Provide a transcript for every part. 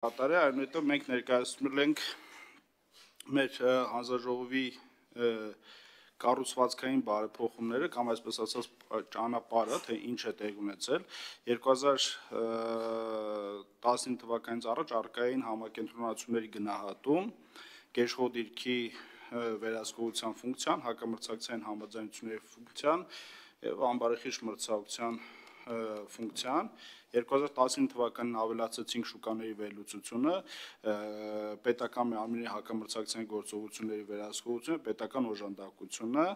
Կատարի, այնուհետև մենք ներկայացնում ենք մեր հանձնաժողովի կառուցվածքային բարեփոխումները կամ այսպես ասած ճանապարհը, թե ինչ է տեղ ունեցել 2019 թվականից առաջ առկային համակենտրոնացումների գնահատում, Գեշխո դիրքի վերահսկողության ֆունկցիան, հակամրցակցային համաձայնությունների ֆունկցիան եւ ամբարեխիղճ մրցակցության ֆունկցիան 2019 թվականին ավելացեցինք շուկաների վերլուծությունը, պետական մարմինների հակամրցակցային գործողությունների վերահսկողությունը, պետական օժանդակությունը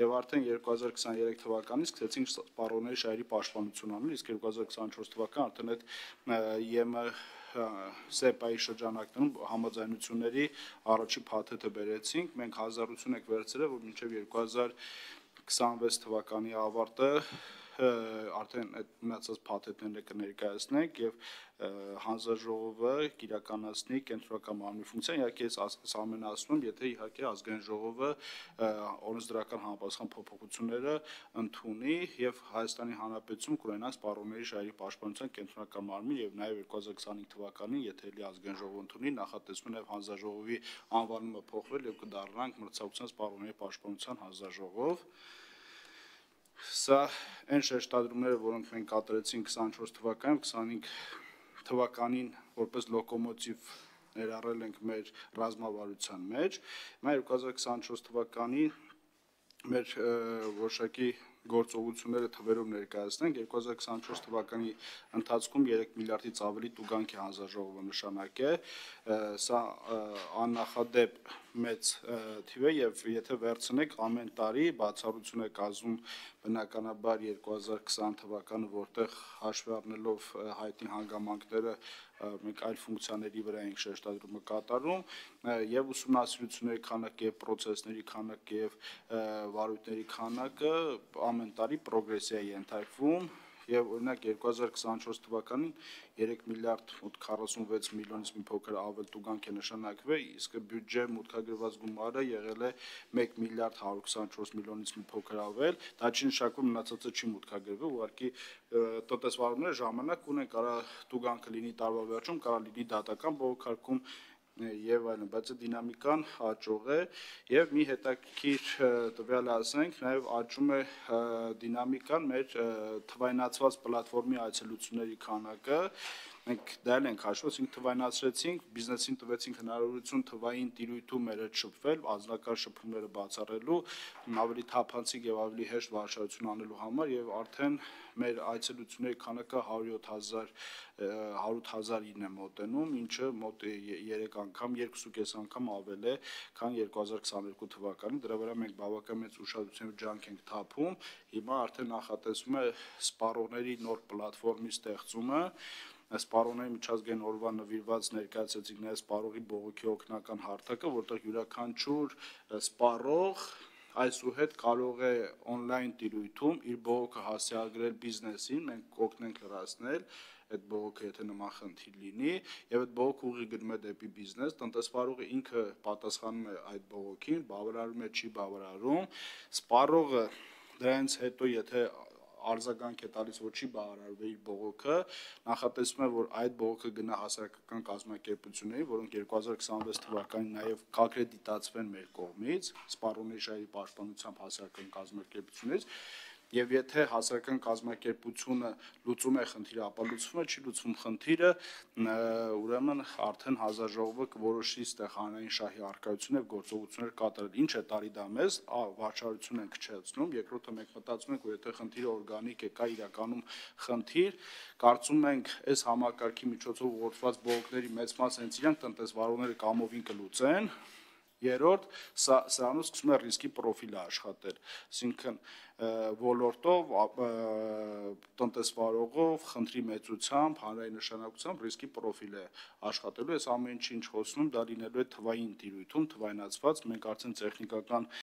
եւ արդեն 2023 թվականին սկսեցինք սպառողների շահերի պաշտպանություն անել, իսկ 2024 թվականին արդեն այդ ԵՄ ՍԵՊԱ-ի շրջանակներում համաձայնությունների առաջի փաթեթը բերեցինք, մենք հազարություն ենք վերցրել, որ մինչեւ 2026 թվականի ավարտը արդեն այդ մնացած փաթեթները կներկայացնենք եւ հանձնաժողովը կիրականացնի կենտրոնական մարմնի ֆունկցիան, իհարկե այս ամենը ասում եմ, եթե իհարկե ազգային ժողովը օրենսդրական համապատասխան փոփոխությունները ընդունի եւ Հայաստանի Հանրապետություն կունենա սպառողների շահերի պաշտպանության կենտրոնական մարմին եւ նաեւ 2025 թվականին, եթե էլի ազգային ժողովը ընդունի, նախատեսվում նաեւ հանձնաժողովի անվանումը փոխվել եւ կդառնանք մրցակցության սպառողների պաշտպանության հանձնաժողով։ Սա այն շեշտադրումները, որոնք մենք կատարեցինք 24 թվականին, 25 թվականին որպես լոկոմոտիվ ներառել ենք մեր ռազմավարության մեջ։ Հիմա 2024 թվականի մեր որոշակի գործողությունները թվերով ներկայացնենք 2024 թվականի ընթացքում 3 միլիարդից ավելի տուգանք է հանձնաժողովը նշանակել, սա աննախադեպ մեծ թիվ է եւ եթե վերցնեք ամեն տարի բացառություն է կազմում բնականաբար 2020 թվականը, որտեղ հաշվի առնելով հայտնի հանգամանքները մենք այլ ֆունկցիաների վրա ենք շեշտադրումը կատարում եւ ուսումնասիրությունների քանակը եւ պրոցեսների քանակը եւ վարույթների քանակը ամեն տարի պրոգրեսիա է ենթարկվում եւ օրինակ 2024 թվականին 3 միլիարդ 46 միլիոնից մի փոքր ավել տուգանք է նշանակվել, իսկ բյուջե մուտքագրված գումարը եղել է 1 միլիարդ 124 միլիոնից մի փոքր ավել, դա չի նշանակում մնացածը չի մուտքագրվել, ուղղակի տնտեսվարողները ժամանակ ունեն, կարա տուգանքը լինի տարվա վերջում, կարա լինի դատական բողոքարկում եւ այլն, բայց այդ դինամիկան աճող է եւ մի հետաքրքիր տվյալ ասենք, նաեւ աճում է դինամիկան մեր թվայնացված պլատֆորմի այցելությունների քանակը, մենք դա ենք հաշվով, ասենք թվայնացրեցինք, բիզնեսին տվեցինք հնարավորություն թվային տիրույթում մեր հետ շփվել, անձնական շփումները բացառելու, ավելի թափանցիկ եւ ավելի հեշտ վարչարություն անելու համար եւ արդեն մեր այցելությունների քանակը 100,000-ին է մոտենում, ինչը մոտ 3 անգամ, 2.5 անգամ ավել է, քան 2022 թվականին, դրա վրա մենք բավական մեծ ուշադրություն եւ ջանք ենք թափում, հիմա արդեն նախատեսվում է սպառողների նոր պլատֆորմի ստեղծումը, սպառողների միջազգային օրվա նվիրված ներկայացրեցինք նաեւ սպառողի բողոքի օգնական հարթակը, որտեղ յուրաքանչյուր սպառող այսուհետ կարող է on-line տիրույթում իր բողոքը հասցեագրել բիզնեսին, մենք կօգնենք լրացնել այդ բողոքը, եթե նման խնդիր լինի, եւ այդ բողոքը ուղիղ գնում է դեպի բիզնես, տնտեսվարողը ինքը պատասխանում է այդ բողոքին, բավարարում է, չի բավարարում, սպառողը դրանից հետո եթե արձագանք է տալիս, որ չի բավարարվել իր բողոքը, նախատեսվում է, որ այդ բողոքը գնա հասարակական կազմակերպությունների, որոնք 2026 թվականին նաեւ կակրեդիտացվեն մեր կողմից, սպառողների շահերի պաշտպանությամբ հասարակական կազմակերպությունից, եւ եթե հասարակական կազմակերպությունը լուծում է խնդիրը, ապա լուծվում է, չի լուծվում խնդիրը, ուրեմն արդեն հանձնաժողովը կորոշի ստեղ հանրային շահի առկայություն եւ գործողություններ կատարել, ինչ է տարի դա մեզ, վարչարություն են քչեցնում, երկրորդը մենք մտածում ենք, որ եթե խնդիրը օրգանիկ է, կա իրականում խնդիր, կարծում ենք այս համակարգի միջոցով ուղղորդված բողոքների մեծ մասը հենց իրանք տնտեսվարողները կամովին կլուծեն, երրորդ սրանով սկսում է ռիսկի պրոֆիլը աշխատել, այսինքն ոլորտով, տնտեսվարողով, խնդրի մեծությամբ, հանրային նշանակությամբ ռիսկի պրոֆիլ է աշխատելու, այս ամեն ինչ խոսնում, դա լինելու է թվային տիրույթում, թվայնացված, մենք արդեն տեխնիկական